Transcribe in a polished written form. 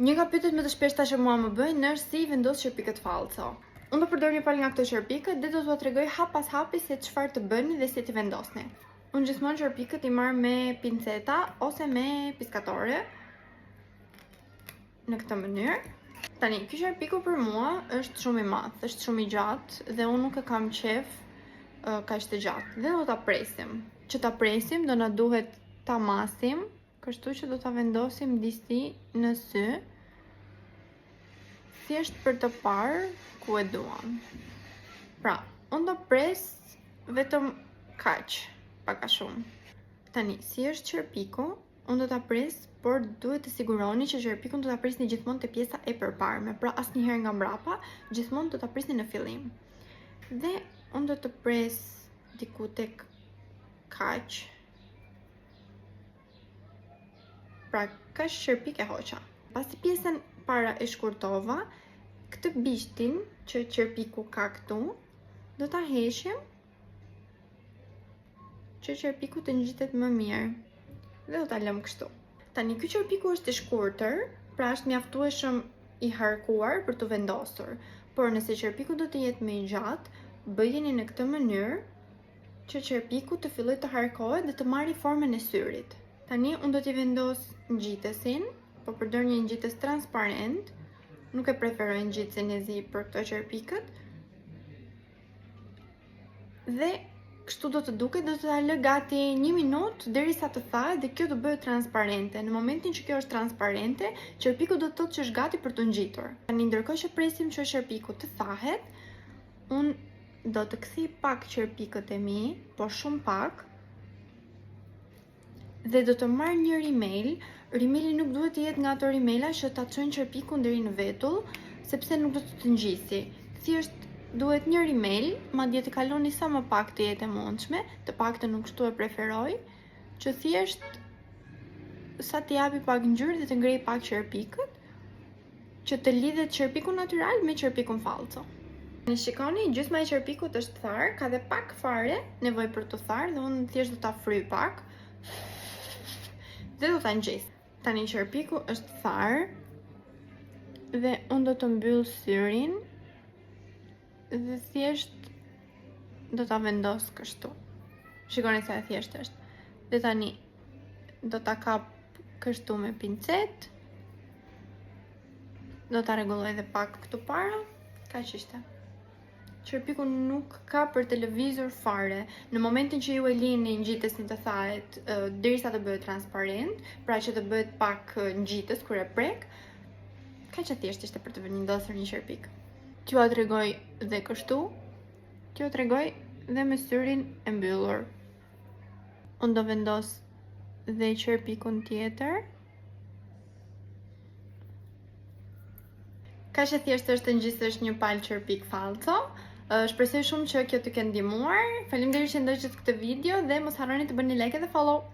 Një nga pyetjet më të shpeshta që mua më bëjnë është si vendos çerpikët falco. Unë do përdor një palë nga këto çerpikët dhe do t'ua tregoj hap pas hapi se çfarë të bëni dhe si t'i vendosni. Unë gjithmonë çerpikët i marr me pinceta ose me piskatore. Në këtë mënyrë. Tani, ky çerpiku për mua është shumë i madh, është shumë i gjatë dhe unë nuk e kam qef kaq të gjatë. Dhe do ta presim. Që ta presim do na duhet ta masim, kështu që do ta vendosim disi në sy. Thjesht për të parë ku e duam. Pra, unë do pres vetëm kaq, pak a shumë. Tani, si është çerpiku, unë do ta pres, por duhet të siguroni që çerpikun do ta prisni gjithmonë te pjesa e përparme, pra asnjëherë nga mbrapa, gjithmonë do ta prisni në fillim. Dhe unë do të pres diku tek kaq. Pra, kaq çerpik e hoqa. Pasi pjesën para e shkurtova, këtë bishtin që çerpiku ka këtu, do ta heqim që çerpiku të ngjitet më mirë. Dhe do ta lëm kështu. Tani ky çerpiku është i shkurtër, pra është mjaftueshëm i harkuar për të vendosur. Por nëse çerpiku do të jetë më i gjatë, bëjeni në këtë mënyrë që çerpiku të fillojë të harkohet dhe të marrë formën e syrit. Tani unë do t'i vendos ngjitesin, po përdor një ngjitës transparent. Nuk e preferoj ngjitësin e zi për këto çerpikët. Dhe kështu do të duket, do të ta lë gati 1 minutë derisa të thahet dhe kjo do bëhet transparente. Në momentin që kjo është transparente, çerpiku do të thotë që është gati për të ngjitur. Tani ndërkohë që presim që çerpiku të thahet, unë do të kthej pak çerpikët e mi, por shumë pak. Dhe do të marr një rimel. Rimeli nuk duhet të jetë nga ato rimela që ta çojnë çerpikun deri në vetull, sepse nuk do të ngjisi. Thjesht duhet një rimel, madje të kaloni sa më pak të jetë e mundshme, të paktën unë kështu e preferoj, që thjesht sa të japi pak ngjyrë dhe të ngrej pak çerpikët, që të lidhet çerpiku natyral me çerpikun falco. Në shikoni, gjysma e çerpikut është tharë, ka dhe pak fare nevojë për të tharë dhe unë thjesht do ta fryj pak. Dhe do ta ngjis. Tani çerpiku është tharë dhe unë do të mbyll syrin dhe thjesht do ta vendos kështu. Shikoni sa e thjeshtë është. Dhe tani do ta kap kështu me pincet. Do ta rregulloj edhe pak këtu para. Kaq ishte. Çerpiku nuk ka për televizor fare. Në momentin që ju e lini ngjitesin të thahet derisa të bëhet transparent, pra që të bëhet pak ngjitës kur e prek, kaq e thjeshtë ishte për të vendosur një çerpik. T'ju tregoj dhe kështu, t'ju tregoj dhe me syrin e mbyllur. Unë do vendos dhe çerpikun tjetër. Kaq e thjeshtë është të ngjisësh një palë çerpik falco. Shpresoj shumë që kjo t'ju kenë ndihmuar. Faleminderit që ndoqët këtë video dhe mos harroni të bëni like dhe follow.